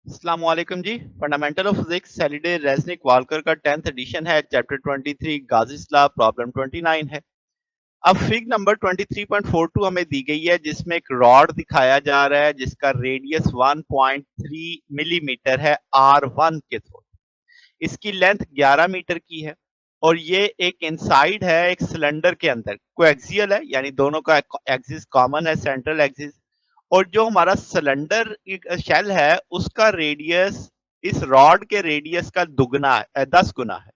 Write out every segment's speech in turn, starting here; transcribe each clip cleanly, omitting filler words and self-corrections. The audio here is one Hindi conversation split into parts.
अस्सलामुअलैकुम जी। फंडामेंटल ऑफ फिजिक्स सैटरडे रेजनिक वालकर का 10th एडिशन है। चैप्टर 23 गाजिस लॉ प्रॉब्लम 29 है। अब फिग नंबर 23.42 हमें दी गई है जिसमें एक रॉड दिखाया जा रहा है जिसका रेडियस 1.3 मिलीमीटर है R1 के थ्रू। इसकी लेंथ 11 मीटर की है और ये एक इनसाइड है एक सिलेंडर के अंदर कोएक्सियल है, यानी दोनों का एक्सिस कॉमन है, सेंट्रल एक्सिस। और जो हमारा सिलेंडर शेल है उसका रेडियस इस रॉड के रेडियस का दुगना है, 10 गुना है।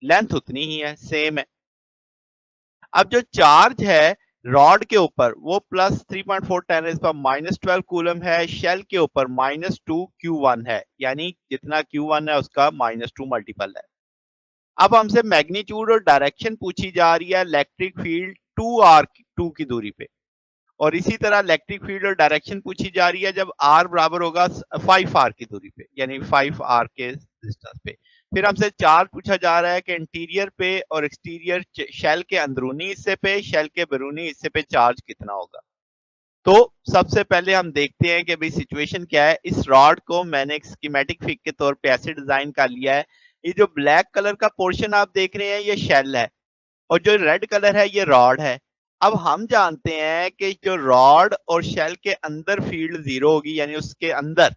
लेंथ उतनी ही है, सेम है। अब जो चार्ज है रॉड के ऊपर वो प्लस 3.4 × 10⁻⁻12 कूलम है, शेल के ऊपर -2 Q1 है, यानी जितना Q1 है उसका -2 मल्टीपल है। अब हमसे मैग्नीट्यूड और डायरेक्शन पूछी जा रही है इलेक्ट्रिक फील्ड 2r2 की दूरी पे, और इसी तरह इलेक्ट्रिक फील्ड और डायरेक्शन पूछी जा रही है जब r बराबर होगा 5r की दूरी पे, यानी 5r के डिस्टेंस पे। फिर हमसे चार्ज पूछा जा रहा है कि इंटीरियर पे और एक्सटीरियर शेल के अंदरूनी हिस्से पे, शेल के बैरूनी हिस्से पे चार्ज कितना होगा। तो सबसे पहले हम देखते हैं कि भाई सिचुएशन क्या है। इस रॉड को मैंने एक स्कीमेटिक फिग के तौर पे ऐसे डिजाइन कर लिया है। ये जो ब्लैक कलर का पोर्शन आप देख रहे हैं ये शेल है और जो रेड कलर है ये रॉड है। अब हम जानते हैं कि जो रॉड और शेल के अंदर फील्ड जीरो होगी, यानी उसके अंदर,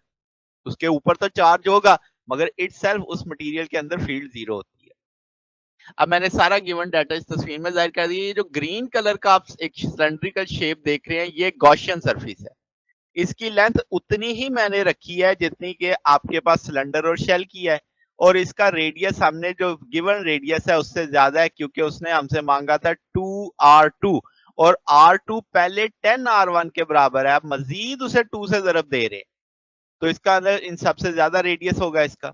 उसके ऊपर तो चार्ज होगा मगर इटसेल्फ उस मटेरियल के अंदर फील्ड जीरो होती है। अब मैंने सारा गिवन डाटा इस तस्वीर में जाहिर कर दिया। ये जो ग्रीन कलर का आप एक सिलेंड्रिकल शेप देख रहे हैं ये गॉसियन सरफेस है। इसकी लेंथ उतनी ही मैंने रखी है जितनी कि आपके पास सिलेंडर और शेल की है, और इसका रेडियस हमने जो गिवन रेडियस है उससे ज्यादा है क्योंकि उसने हमसे मांगा था 2r2, और r2 पहले 10r1 के बराबर है। आप मजीद उसे 2 से जरब दे रहे हैं तो इसका अंदर इन सबसे ज्यादा रेडियस होगा इसका।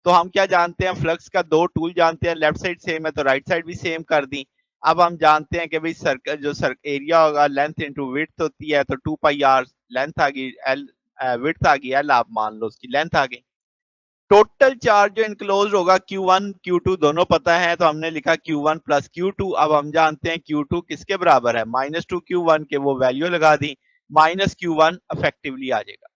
तो हम क्या जानते हैं, फ्लक्स का दो टूल जानते हैं, लेफ्ट साइड सेम है तो राइट साइड भी सेम कर दी। अब हम जानते हैं कि भाई सर्कल जो एरिया होगा लेंथ इंटू विड्थ होती है, तो 2πr लेंथ आ गई, एल विड्थ आ गई, एल आप मान लो उसकी लेंथ आ गई। टोटल चार्ज जो इनक्लोज होगा Q1 Q2 दोनों पता है तो हमने लिखा Q1 प्लस Q2। अब हम जानते हैं Q2 किसके बराबर है, -2 Q1 के, वो वैल्यू लगा दी, -Q1 इफेक्टिवली आ जाएगा।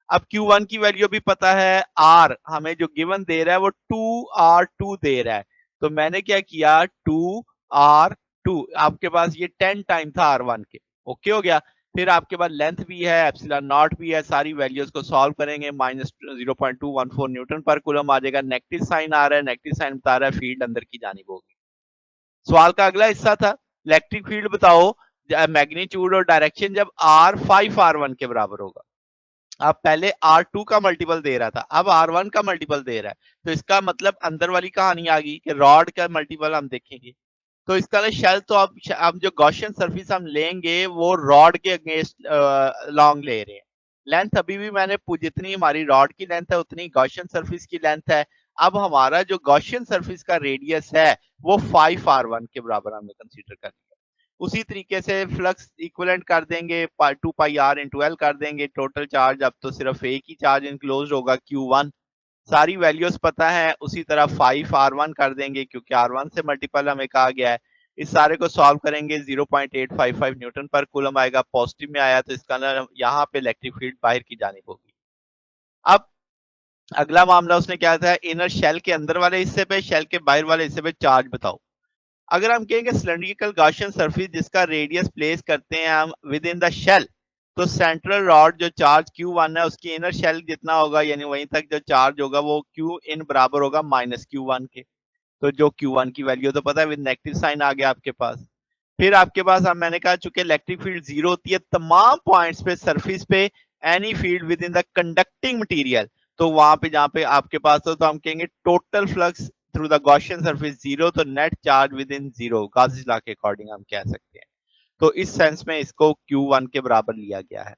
अब Q1 की वैल्यू भी पता है, R हमें जो गिवन दे रहा है वो 2R2 दे रहा है, तो मैंने क्या किया 2R2, आपके पास ये 10 टाइम था R1 के, ओके हो गया। फिर आपके पास लेंथ भी है, एप्सिलॉन नॉट भी है, सारी वैल्यूज को सॉल्व करेंगे, -0.214 न्यूटन पर कूलम आ जाएगा। नेगेटिव साइन आ रहा है, नेगेटिव साइन बता रहा है फील्ड अंदर की जानिब होगी। सवाल का अगला हिस्सा था इलेक्ट्रिक फील्ड बताओ मैग्नीट्यूड और डायरेक्शन जब R 5R1 के बराबर होगा। अब पहले R2 का मल्टीपल दे रहा था, अब R1 का मल्टीपल दे रहा है, तो इसका मतलब अंदर वाली कहानी आ गई कि रॉड का मल्टीपल हम देखेंगे। तो इसका ना शेल तो अब जो गॉसियन सरफेस हम लेंगे वो रॉड के अगेंस्ट लॉन्ग ले रहे हैं। लेंथ अभी भी मैंने जितनी हमारी रॉड की लेंथ है उतनी गॉसियन सरफेस की लेंथ है। अब हमारा जो गॉसियन सरफेस का रेडियस है वो 5R1 के बराबर हमने कंसीडर कर लिया। उसी तरीके से फ्लक्स इक्विवेलेंट कर देंगे, 2πr/L कर देंगे। टोटल चार्ज अब तो सिर्फ एक ही चार्ज इनक्लोज होगा Q1, सारी वैल्यूज पता है। उसी तरह 5R1 कर देंगे क्योंकि R1 से मल्टीपल हमें कहा गया है। इस सारे को सॉल्व करेंगे 0.855 न्यूटन पर कूलम आएगा, पॉजिटिव में आया तो इसका ना यहाँ पे इलेक्ट्रिक फील्ड बाहर की जानिब होगी। अब अगला मामला उसने क्या था, इनर शेल के अंदर वाले हिस्से पे, शेल के बाहर वाले हिस्से पे चार्ज बताओ। अगर हम कहेंगे सिलेंड्रिकल गॉसियन सरफेस जिसका रेडियस प्लेस करते हैं हम विद इन द शेल, तो सेंट्रल रॉड जो चार्ज Q1 है उसकी इनर शेल जितना होगा, यानी वहीं तक जो चार्ज होगा वो Q इन बराबर होगा -Q1 के। तो जो Q1 की वैल्यू तो पता है, विद नेगेटिव साइन आ गया आपके पास। फिर आपके पास हम मैंने कहा चूंकि इलेक्ट्रिक फील्ड जीरो होती है तमाम पॉइंट्स पे सरफेस पे, any field with in the conducting material, तो वहां पे जहां पे आपके पास हो तो हम कहेंगे total flux through the Gaussian surface zero, तो net charge within zero, Gauss law के अकॉर्डिंग हम कह सकते हैं। तो इस सेंस में इसको Q1 के बराबर लिया गया है।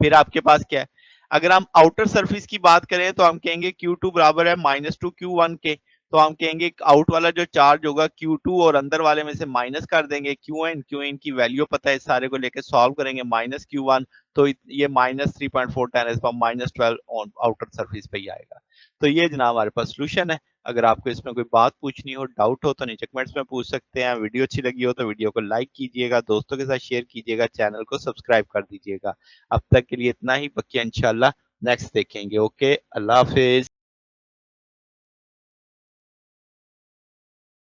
फिर आपके पास क्या है, अगर हम आउटर सरफेस की बात करें तो हम कहेंगे Q2 बराबर है -2 Q1 के, तो हम कहेंगे आउट वाला जो चार्ज होगा Q2 और अंदर वाले में से माइनस कर देंगे Qn की वैल्यू पता है, सारे को लेके सॉल्व करेंगे -Q1, तो ये -3.4 × 10⁻12 ऑन आउटर सरफेस पे ही आएगा। तो ये जनाब हमारे पास सोल्यूशन है। अगर आपको इसमें कोई बात पूछनी हो, डाउट हो तो नीचे कमेंट्स में पूछ सकते हैं। वीडियो अच्छी लगी हो तो वीडियो को लाइक कीजिएगा, दोस्तों के साथ शेयर कीजिएगा, चैनल को सब्सक्राइब कर दीजिएगा। अब तक के लिए इतना ही, बाकी इंशाल्लाह नेक्स्ट देखेंगे। ओके, अल्लाह हाफिज।